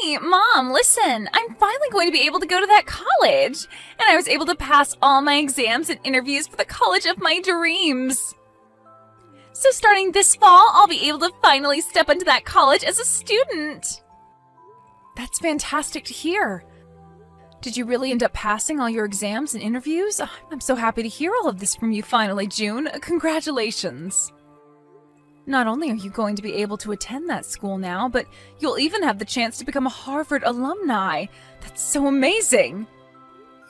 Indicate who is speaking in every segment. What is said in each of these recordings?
Speaker 1: Hey, Mom, listen, I'm finally going to be able to go to that college, and I was able to pass all my exams and interviews for the college of my dreams. So starting this fall, I'll be able to finally step into that college as a student. That's fantastic to hear. Did you really end up passing all your exams and interviews? Oh, I'm so happy to hear all of this from you finally, June. Congratulations. Not only are you going to be able to attend that school now, but you'll even have the chance to become a Harvard alumni. That's so amazing.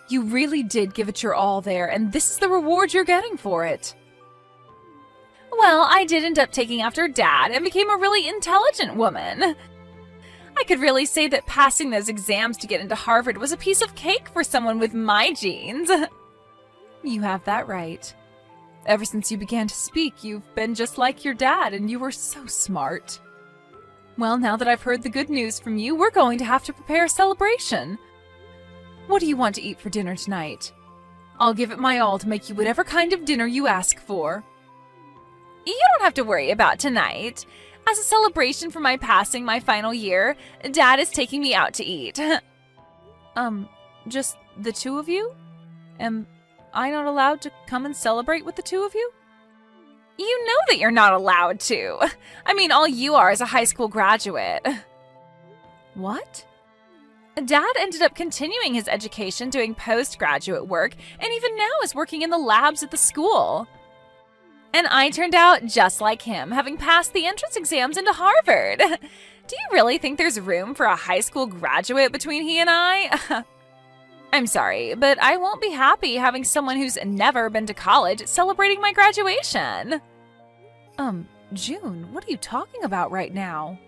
Speaker 1: You really did give it your all there, and this is the reward you're getting for it. Well, I did end up taking after Dad and became a really intelligent woman. I could really say that passing those exams to get into Harvard was a piece of cake for someone with my genes. You have that right. Ever since you began to speak, you've been just like your dad, and you were so smart. Well, now that I've heard the good news from you, we're going to have to prepare a celebration. What do you want to eat for dinner tonight? I'll give it my all to make you whatever kind of dinner you ask for. You don't have to worry about tonight. As a celebration for my passing my final year, Dad is taking me out to eat. Just the two of you? Am I not allowed to come and celebrate with the two of you? You know that you're not allowed to. I mean, all you are is a high school graduate. What? Dad ended up continuing his education doing postgraduate work, and even now is working in the labs at the school. And I turned out just like him, having passed the entrance exams into Harvard. Do you really think there's room for a high school graduate between he and I? I'm sorry, but I won't be happy having someone who's never been to college celebrating my graduation. June, what are you talking about right now?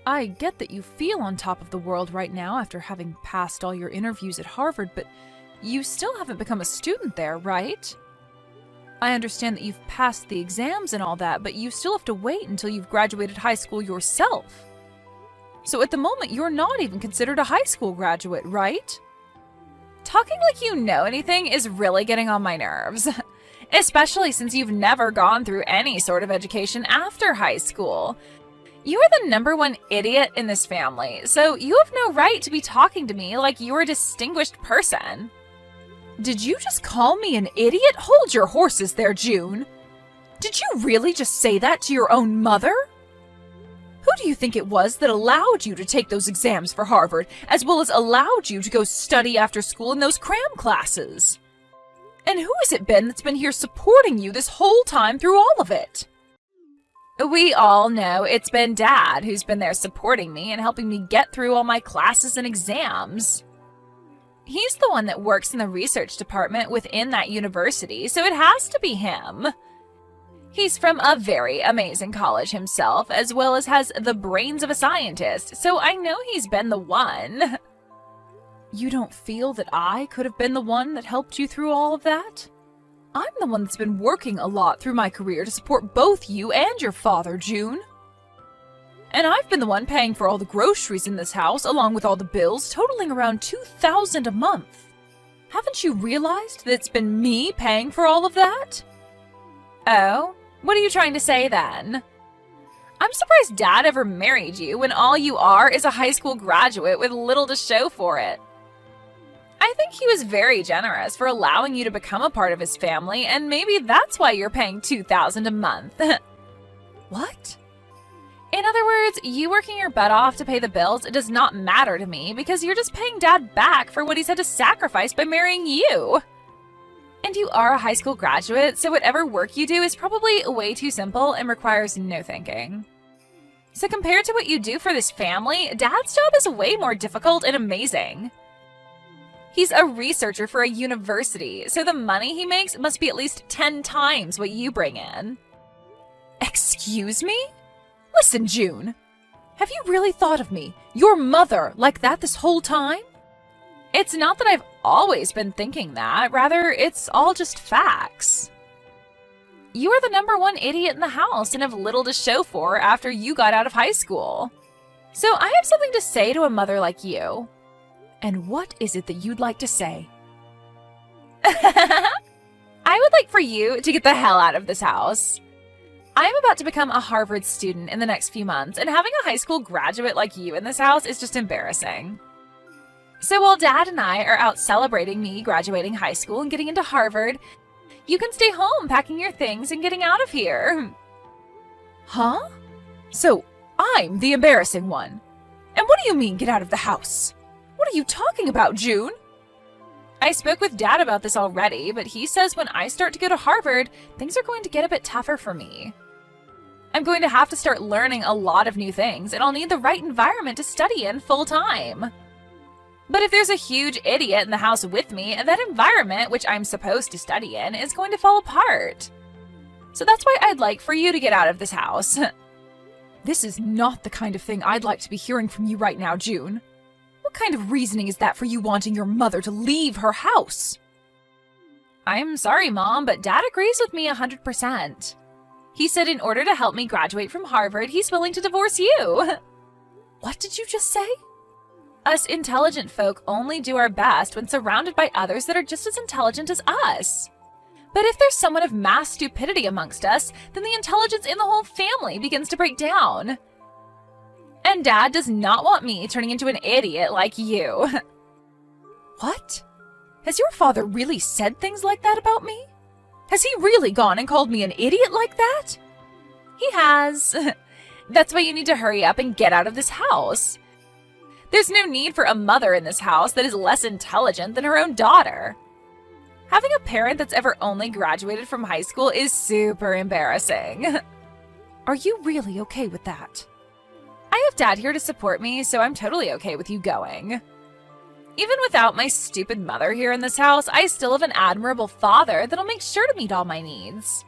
Speaker 1: I get that you feel on top of the world right now after having passed all your interviews at Harvard, but you still haven't become a student there, right? I understand that you've passed the exams and all that, but you still have to wait until you've graduated high school yourself. So at the moment, you're not even considered a high school graduate, right? Talking like you know anything is really getting on my nerves. Especially since you've never gone through any sort of education after high school. You are the number one idiot in this family, so you have no right to be talking to me like you're a distinguished person. Did you just call me an idiot? Hold your horses there, June. Did you really just say that to your own mother? Who do you think it was that allowed you to take those exams for Harvard, as well as allowed you to go study after school in those cram classes? And who has it been that's been here supporting you this whole time through all of it? We all know it's been Dad who's been there supporting me and helping me get through all my classes and exams. He's the one that works in the research department within that university, so it has to be him. He's from a very amazing college himself, as well as has the brains of a scientist, so I know he's been the one. You don't feel that I could have been the one that helped you through all of that? I'm the one that's been working a lot through my career to support both you and your father, June. And I've been the one paying for all the groceries in this house, along with all the bills, totaling around $2,000 a month. Haven't you realized that it's been me paying for all of that? Oh? What are you trying to say then? I'm surprised Dad ever married you when all you are is a high school graduate with little to show for it. I think he was very generous for allowing you to become a part of his family, and maybe that's why you're paying $2,000 a month. What? In other words, you working your butt off to pay the bills does not matter to me because you're just paying Dad back for what he's had to sacrifice by marrying you. And you are a high school graduate, so whatever work you do is probably way too simple and requires no thinking. So compared to what you do for this family, Dad's job is way more difficult and amazing. He's a researcher for a university, so the money he makes must be at least 10 times what you bring in. Excuse me? Listen, June. Have you really thought of me, your mother, like that this whole time? It's not that I've always been thinking that. Rather, it's all just facts. You are the number one idiot in the house and have little to show for after you got out of high school. So I have something to say to a mother like you. And what is it that you'd like to say? I would like for you to get the hell out of this house. I'm about to become a Harvard student in the next few months, and having a high school graduate like you in this house is just embarrassing. So while Dad and I are out celebrating me graduating high school and getting into Harvard, you can stay home packing your things and getting out of here. Huh? So I'm the embarrassing one. And what do you mean, get out of the house? What are you talking about, June? I spoke with Dad about this already, but he says when I start to go to Harvard, things are going to get a bit tougher for me. I'm going to have to start learning a lot of new things, and I'll need the right environment to study in full time. But if there's a huge idiot in the house with me, that environment, which I'm supposed to study in, is going to fall apart. So that's why I'd like for you to get out of this house. This is not the kind of thing I'd like to be hearing from you right now, June. What kind of reasoning is that for you wanting your mother to leave her house? I'm sorry, Mom, but Dad agrees with me 100%. He said in order to help me graduate from Harvard, he's willing to divorce you. What did you just say? Us intelligent folk only do our best when surrounded by others that are just as intelligent as us. But if there's someone of mass stupidity amongst us, then the intelligence in the whole family begins to break down. And Dad does not want me turning into an idiot like you. What? Has your father really said things like that about me? Has he really gone and called me an idiot like that? He has. That's why you need to hurry up and get out of this house. There's no need for a mother in this house that is less intelligent than her own daughter. Having a parent that's ever only graduated from high school is super embarrassing. Are you really okay with that? I have Dad here to support me, so I'm totally okay with you going. Even without my stupid mother here in this house, I still have an admirable father that'll make sure to meet all my needs.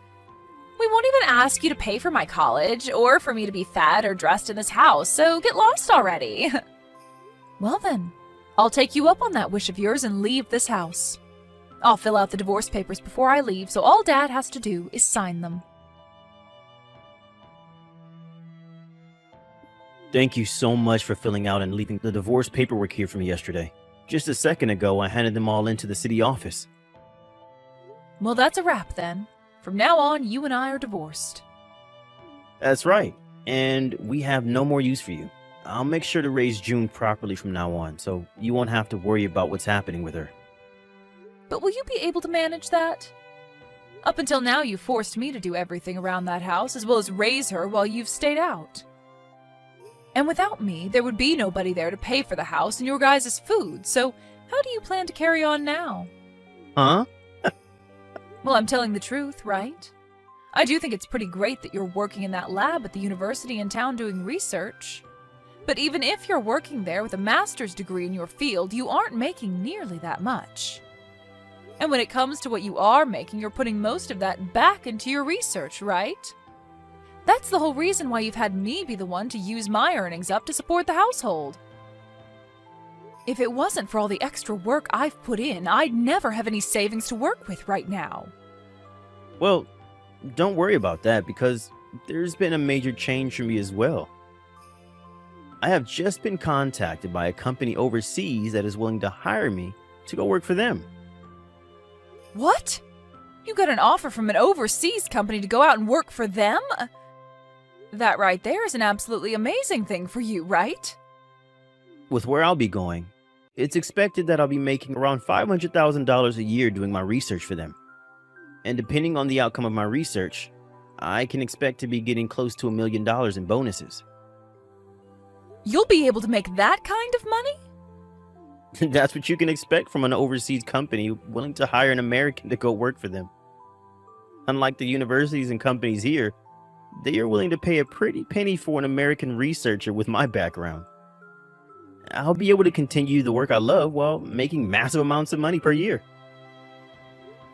Speaker 1: We won't even ask you to pay for my college or for me to be fed or dressed in this house, so get lost already. Well then, I'll take you up on that wish of yours and leave this house. I'll fill out the divorce papers before I leave, so all Dad has to do is sign them.
Speaker 2: Thank you so much for filling out and leaving the divorce paperwork here for me yesterday. Just a second ago, I handed them all into the city office.
Speaker 1: Well, that's a wrap then. From now on, you and I are divorced.
Speaker 2: That's right, and we have no more use for you. I'll make sure to raise June properly from now on, so you won't have to worry about what's happening with her.
Speaker 1: But will you be able to manage that? Up until now, you forced me to do everything around that house, as well as raise her while you've stayed out. And without me, there would be nobody there to pay for the house and your guys' food, so how do you plan to carry on now?
Speaker 2: Huh?
Speaker 1: Well, I'm telling the truth, right? I do think it's pretty great that you're working in that lab at the university in town doing research. But even if you're working there with a master's degree in your field, you aren't making nearly that much. And when it comes to what you are making, you're putting most of that back into your research, right? That's the whole reason why you've had me be the one to use my earnings up to support the household. If it wasn't for all the extra work I've put in, I'd never have any savings to work with right now.
Speaker 2: Well, don't worry about that because there's been a major change for me as well. I have just been contacted by a company overseas that is willing to hire me to go work for them.
Speaker 1: What? You got an offer from an overseas company to go out and work for them? That right there is an absolutely amazing thing for you, right?
Speaker 2: With where I'll be going, it's expected that I'll be making around $500,000 a year doing my research for them. And depending on the outcome of my research, I can expect to be getting close to $1 million in bonuses.
Speaker 1: You'll be able to make that kind of money?
Speaker 2: That's what you can expect from an overseas company willing to hire an American to go work for them. Unlike the universities and companies here, they are willing to pay a pretty penny for an American researcher with my background. I'll be able to continue the work I love while making massive amounts of money per year.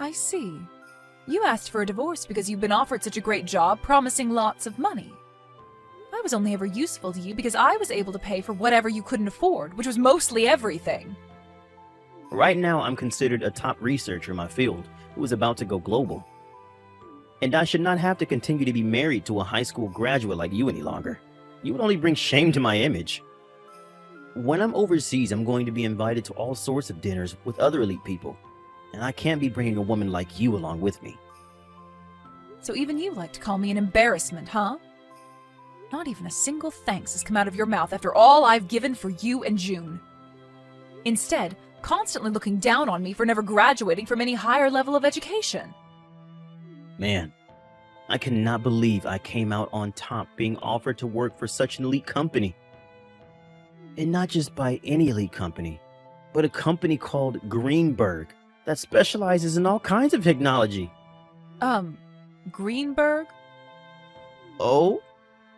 Speaker 1: I see. You asked for a divorce because you've been offered such a great job promising lots of money. I was only ever useful to you because I was able to pay for whatever you couldn't afford, which was mostly everything.
Speaker 2: Right now, I'm considered a top researcher in my field who is about to go global. And I should not have to continue to be married to a high school graduate like you any longer. You would only bring shame to my image. When I'm overseas, I'm going to be invited to all sorts of dinners with other elite people, and I can't be bringing a woman like you along with me.
Speaker 1: So even you like to call me an embarrassment, huh? Not even a single thanks has come out of your mouth after all I've given for you and June. Instead, constantly looking down on me for never graduating from any higher level of education.
Speaker 2: Man, I cannot believe I came out on top being offered to work for such an elite company. And not just by any elite company, but a company called Greenberg that specializes in all kinds of technology.
Speaker 1: Greenberg?
Speaker 2: Oh,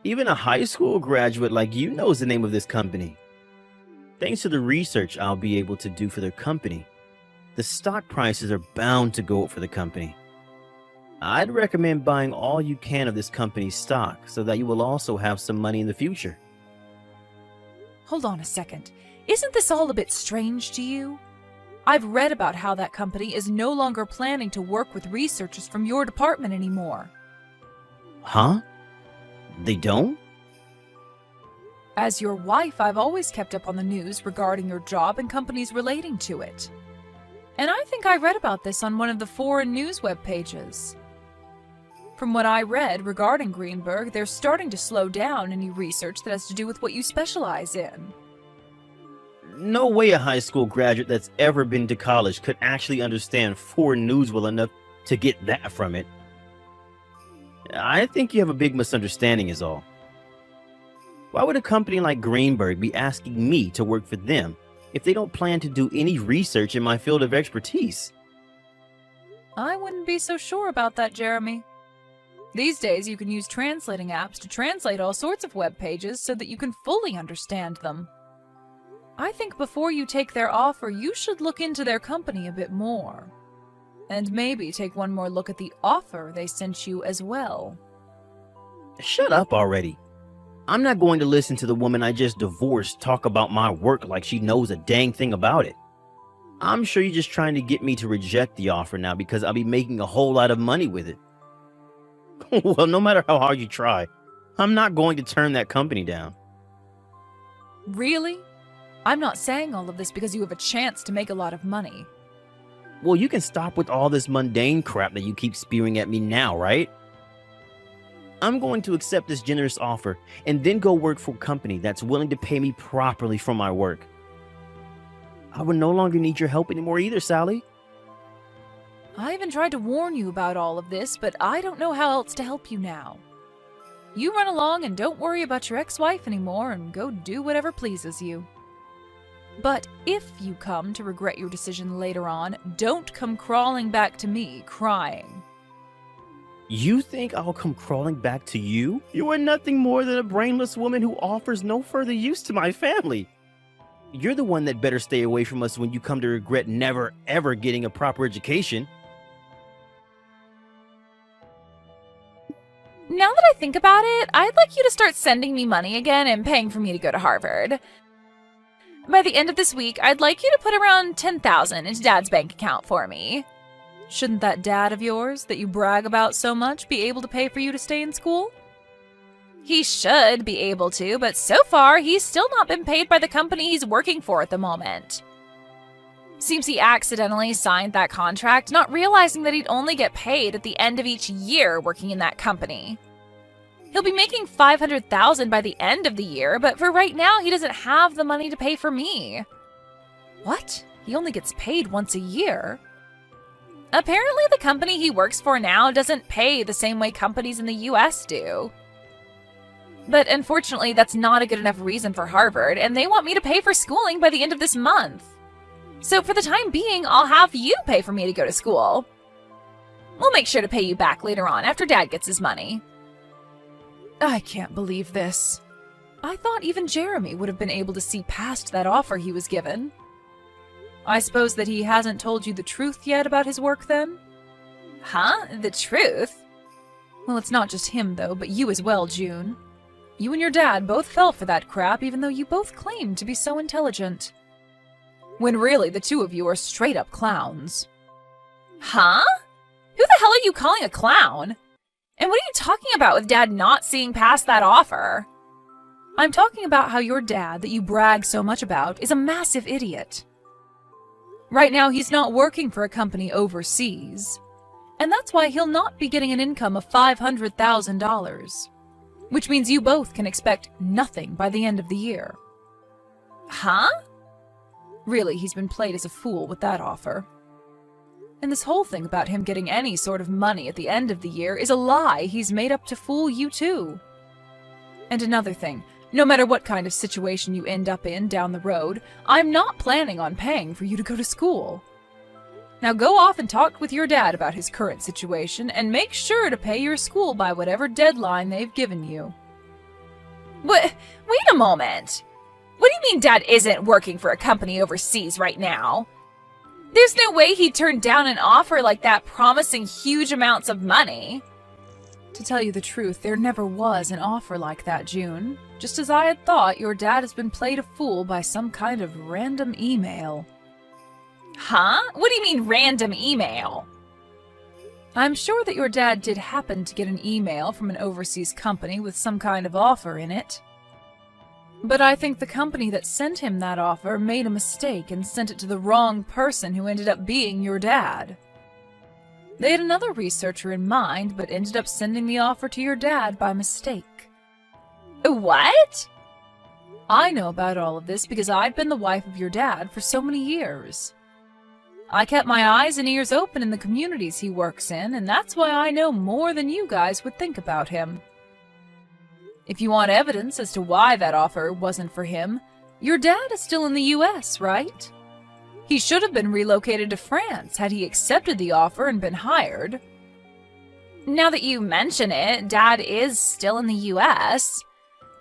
Speaker 2: even a high school graduate like you knows the name of this company. Thanks to the research I'll be able to do for their company, the stock prices are bound to go up for the company. I'd recommend buying all you can of this company's stock so that you will also have some money in the future.
Speaker 1: Hold on a second. Isn't this all a bit strange to you? I've read about how that company is no longer planning to work with researchers from your department anymore.
Speaker 2: Huh? They don't?
Speaker 1: As your wife, I've always kept up on the news regarding your job and companies relating to it. And I think I read about this on one of the foreign news web pages. From what I read regarding Greenberg, they're starting to slow down any research that has to do with what you specialize in.
Speaker 2: No way a high school graduate that's ever been to college could actually understand foreign news well enough to get that from it. I think you have a big misunderstanding is all. Why would a company like Greenberg be asking me to work for them if they don't plan to do any research in my field of expertise?
Speaker 1: I wouldn't be so sure about that, Jeremy. These days, you can use translating apps to translate all sorts of web pages so that you can fully understand them. I think before you take their offer, you should look into their company a bit more. And maybe take one more look at the offer they sent you as well.
Speaker 2: Shut up already. I'm not going to listen to the woman I just divorced talk about my work like she knows a dang thing about it. I'm sure you're just trying to get me to reject the offer now because I'll be making a whole lot of money with it. Well, no matter how hard you try, I'm not going to turn that company down.
Speaker 1: Really? I'm not saying all of this because you have a chance to make a lot of money.
Speaker 2: Well, you can stop with all this mundane crap that you keep spewing at me now, right? I'm going to accept this generous offer and then go work for a company that's willing to pay me properly for my work. I would no longer need your help anymore either, Sally.
Speaker 1: I even tried to warn you about all of this, but I don't know how else to help you now. You run along and don't worry about your ex-wife anymore and go do whatever pleases you. But if you come to regret your decision later on, don't come crawling back to me crying.
Speaker 2: You think I'll come crawling back to you? You are nothing more than a brainless woman who offers no further use to my family. You're the one that better stay away from us when you come to regret never ever getting a proper education.
Speaker 1: Now that I think about it, I'd like you to start sending me money again and paying for me to go to Harvard. By the end of this week, I'd like you to put around $10,000 into Dad's bank account for me. Shouldn't that dad of yours that you brag about so much be able to pay for you to stay in school? He should be able to, but so far he's still not been paid by the company he's working for at the moment. Seems he accidentally signed that contract, not realizing that he'd only get paid at the end of each year working in that company. He'll be making $500,000 by the end of the year, but for right now he doesn't have the money to pay for me. What? He only gets paid once a year? Apparently the company he works for now doesn't pay the same way companies in the US do. But unfortunately, that's not a good enough reason for Harvard, and they want me to pay for schooling by the end of this month. So for the time being, I'll have you pay for me to go to school. We'll make sure to pay you back later on after Dad gets his money. I can't believe this. I thought even Jeremy would have been able to see past that offer he was given. I suppose that he hasn't told you the truth yet about his work then? Huh? The truth? Well, it's not just him though, but you as well, June. You and your dad both fell for that crap even though you both claimed to be so intelligent. When really the two of you are straight up clowns. Huh? Who the hell are you calling a clown? And what are you talking about with Dad not seeing past that offer? I'm talking about how your dad, that you brag so much about, is a massive idiot. Right now, he's not working for a company overseas. And that's why he'll not be getting an income of $500,000. Which means you both can expect nothing by the end of the year. Huh? Really, he's been played as a fool with that offer. And this whole thing about him getting any sort of money at the end of the year is a lie he's made up to fool you too. And another thing, no matter what kind of situation you end up in down the road, I'm not planning on paying for you to go to school. Now go off and talk with your dad about his current situation and make sure to pay your school by whatever deadline they've given you.
Speaker 3: Wait a moment. What do you mean Dad isn't working for a company overseas right now? There's no way he'd turn down an offer like that promising huge amounts of money.
Speaker 1: To tell you the truth, there never was an offer like that, June. Just as I had thought, your dad has been played a fool by some kind of random email.
Speaker 3: Huh? What do you mean random email?
Speaker 1: I'm sure that your dad did happen to get an email from an overseas company with some kind of offer in it. But I think the company that sent him that offer made a mistake and sent it to the wrong person who ended up being your dad. They had another researcher in mind, but ended up sending the offer to your dad by mistake.
Speaker 3: What?
Speaker 1: I know about all of this because I'd been the wife of your dad for so many years. I kept my eyes and ears open in the communities he works in, and that's why I know more than you guys would think about him. If you want evidence as to why that offer wasn't for him, your dad is still in the US, right? He should have been relocated to France had he accepted the offer and been hired.
Speaker 3: Now that you mention it, Dad is still in the US,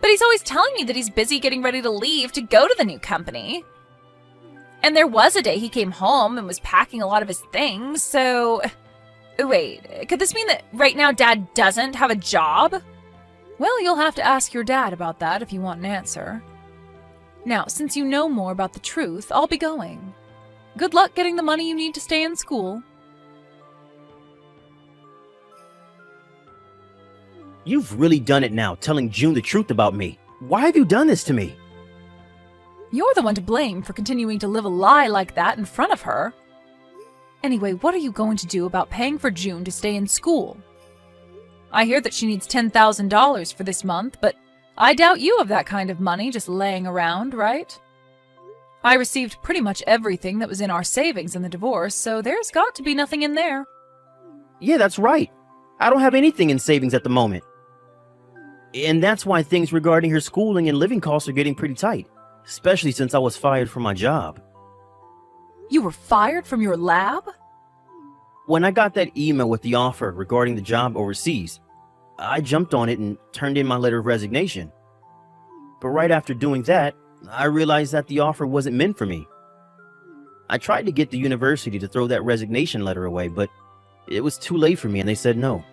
Speaker 3: but he's always telling me that he's busy getting ready to leave to go to the new company. And there was a day he came home and was packing a lot of his things, so... Wait, could this mean that right now Dad doesn't have a job?
Speaker 1: Well, you'll have to ask your dad about that if you want an answer. Now, since you know more about the truth, I'll be going. Good luck getting the money you need to stay in school.
Speaker 2: You've really done it now, telling June the truth about me. Why have you done this to me?
Speaker 1: You're the one to blame for continuing to live a lie like that in front of her. Anyway, what are you going to do about paying for June to stay in school? I hear that she needs $10,000 for this month, but I doubt you have that kind of money just laying around, right? I received pretty much everything that was in our savings in the divorce, so there's got to be nothing in there.
Speaker 2: Yeah, that's right. I don't have anything in savings at the moment. And that's why things regarding her schooling and living costs are getting pretty tight, especially since I was fired from my job.
Speaker 1: You were fired from your lab?
Speaker 2: When I got that email with the offer regarding the job overseas, I jumped on it and turned in my letter of resignation. But right after doing that, I realized that the offer wasn't meant for me. I tried to get the university to throw that resignation letter away, but it was too late for me and they said no.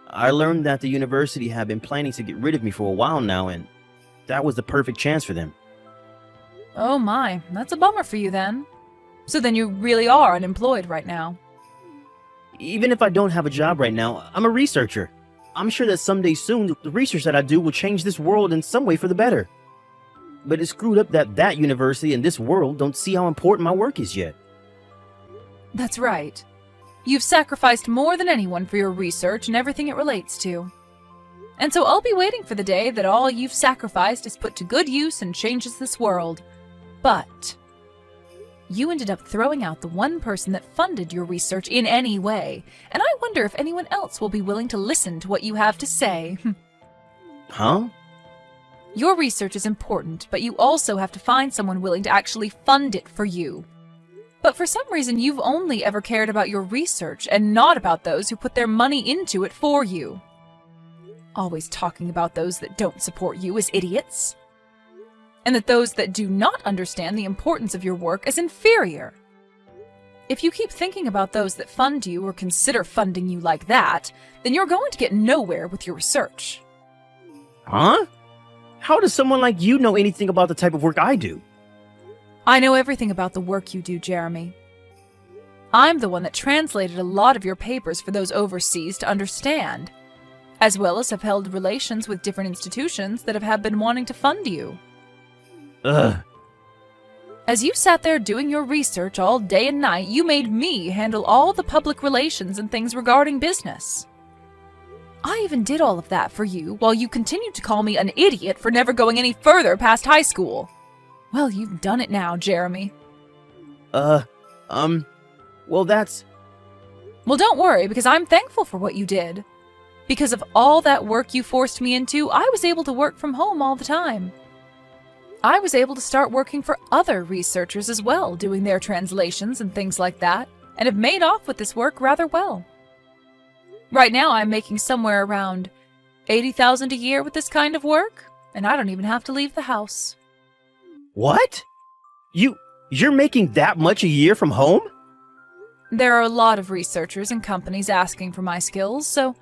Speaker 2: I learned that the university had been planning to get rid of me for a while now, and that was the perfect chance for them.
Speaker 1: Oh my, that's a bummer for you then. So then you really are unemployed right now.
Speaker 2: Even if I don't have a job right now, I'm a researcher. I'm sure that someday soon, the research that I do will change this world in some way for the better. But it's screwed up that that university and this world don't see how important my work is yet.
Speaker 1: That's right. You've sacrificed more than anyone for your research and everything it relates to. And so I'll be waiting for the day that all you've sacrificed is put to good use and changes this world. But you ended up throwing out the one person that funded your research in any way, and I wonder if anyone else will be willing to listen to what you have to say.
Speaker 2: Huh?
Speaker 1: Your research is important, but you also have to find someone willing to actually fund it for you. But for some reason, you've only ever cared about your research and not about those who put their money into it for you. Always talking about those that don't support you as idiots. And that those that do not understand the importance of your work as inferior. If you keep thinking about those that fund you or consider funding you like that, then you're going to get nowhere with your research.
Speaker 2: Huh? How does someone like you know anything about the type of work I do?
Speaker 1: I know everything about the work you do, Jeremy. I'm the one that translated a lot of your papers for those overseas to understand, as well as have held relations with different institutions that have been wanting to fund you.
Speaker 2: Ugh.
Speaker 1: As you sat there doing your research all day and night, you made me handle all the public relations and things regarding business. I even did all of that for you while you continued to call me an idiot for never going any further past high school. Well, you've done it now, Jeremy.
Speaker 2: Well, that's...
Speaker 1: Well, don't worry, because I'm thankful for what you did. Because of all that work you forced me into, I was able to work from home all the time. I was able to start working for other researchers as well, doing their translations and things like that, and have made off with this work rather well. Right now, I'm making somewhere around $80,000 a year with this kind of work, and I don't even have to leave the house.
Speaker 2: What? You're making that much a year from home?
Speaker 1: There are a lot of researchers and companies asking for my skills, so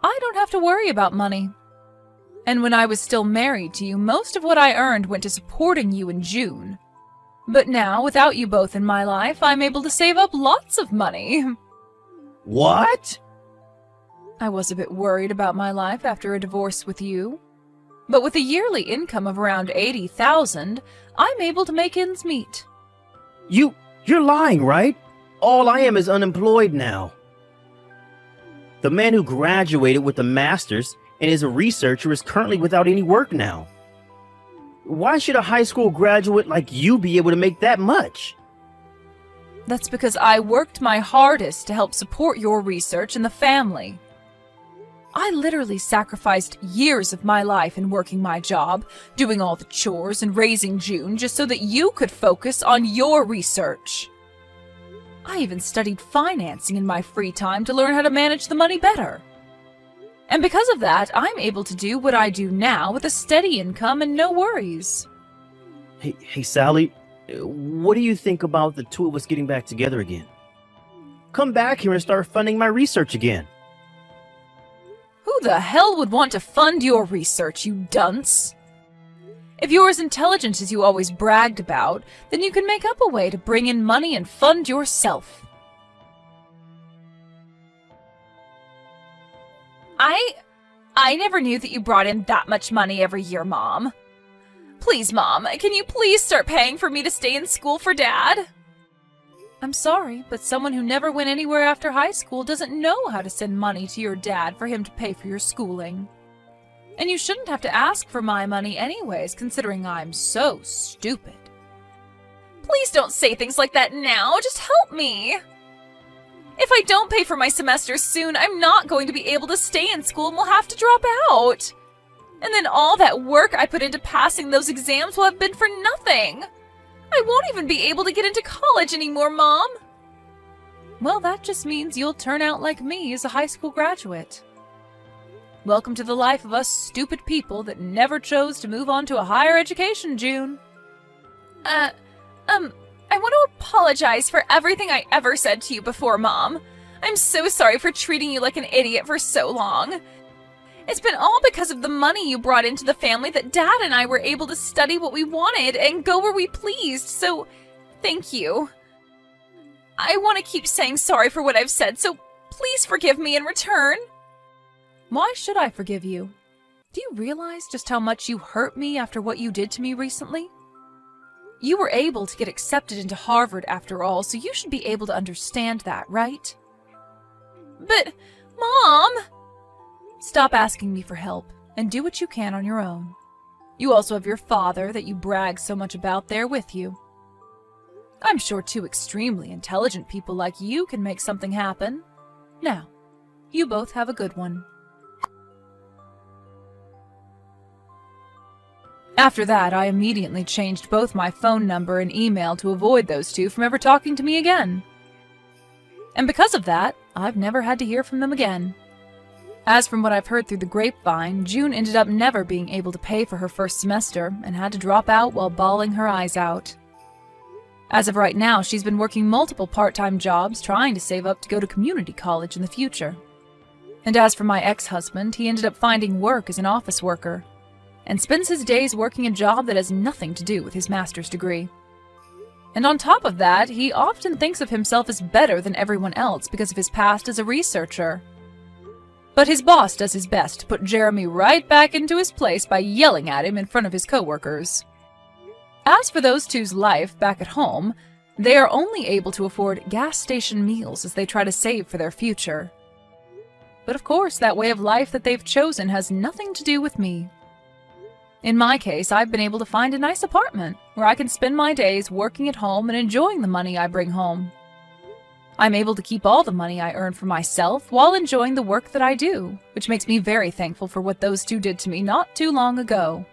Speaker 1: I don't have to worry about money. And when I was still married to you, most of what I earned went to supporting you and June. But now, without you both in my life, I'm able to save up lots of money.
Speaker 2: What?
Speaker 1: I was a bit worried about my life after a divorce with you. But with a yearly income of around $80,000, I'm able to make ends meet.
Speaker 2: You're lying, right? All I am is unemployed now. The man who graduated with a master's and is a researcher is currently without any work now. Why should a high school graduate like you be able to make that much?
Speaker 1: That's because I worked my hardest to help support your research and the family. I literally sacrificed years of my life in working my job, doing all the chores and raising June just so that you could focus on your research. I even studied financing in my free time to learn how to manage the money better. And because of that, I'm able to do what I do now with a steady income and no worries.
Speaker 2: Hey, Sally, what do you think about the two of us getting back together again? Come back here and start funding my research again.
Speaker 1: Who the hell would want to fund your research, you dunce? If you're as intelligent as you always bragged about, then you can make up a way to bring in money and fund yourself. I never knew that you brought in that much money every year, Mom. Please, Mom, can you please start paying for me to stay in school for Dad? I'm sorry, but someone who never went anywhere after high school doesn't know how to send money to your dad for him to pay for your schooling. And you shouldn't have to ask for my money anyways, considering I'm so stupid. Please don't say things like that now. Just help me. If I don't pay for my semester soon, I'm not going to be able to stay in school and will have to drop out. And then all that work I put into passing those exams will have been for nothing. I won't even be able to get into college anymore, Mom. Well, that just means you'll turn out like me as a high school graduate. Welcome to the life of us stupid people that never chose to move on to a higher education, June. I want to apologize for everything I ever said to you before, Mom. I'm so sorry for treating you like an idiot for so long. It's been all because of the money you brought into the family that Dad and I were able to study what we wanted and go where we pleased, so thank you. I want to keep saying sorry for what I've said, so please forgive me in return. Why should I forgive you? Do you realize just how much you hurt me after what you did to me recently? You were able to get accepted into Harvard after all, so you should be able to understand that, right? But, Mom! Stop asking me for help, and do what you can on your own. You also have your father that you brag so much about there with you. I'm sure two extremely intelligent people like you can make something happen. Now, you both have a good one. After that, I immediately changed both my phone number and email to avoid those two from ever talking to me again. And because of that, I've never had to hear from them again. As from what I've heard through the grapevine, June ended up never being able to pay for her first semester and had to drop out while bawling her eyes out. As of right now, she's been working multiple part-time jobs trying to save up to go to community college in the future. And as for my ex-husband, he ended up finding work as an office worker, and spends his days working a job that has nothing to do with his master's degree. And on top of that, he often thinks of himself as better than everyone else because of his past as a researcher. But his boss does his best to put Jeremy right back into his place by yelling at him in front of his coworkers. As for those two's life back at home, they are only able to afford gas station meals as they try to save for their future. But of course, that way of life that they've chosen has nothing to do with me. In my case, I've been able to find a nice apartment where I can spend my days working at home and enjoying the money I bring home. I'm able to keep all the money I earn for myself while enjoying the work that I do, which makes me very thankful for what those two did to me not too long ago.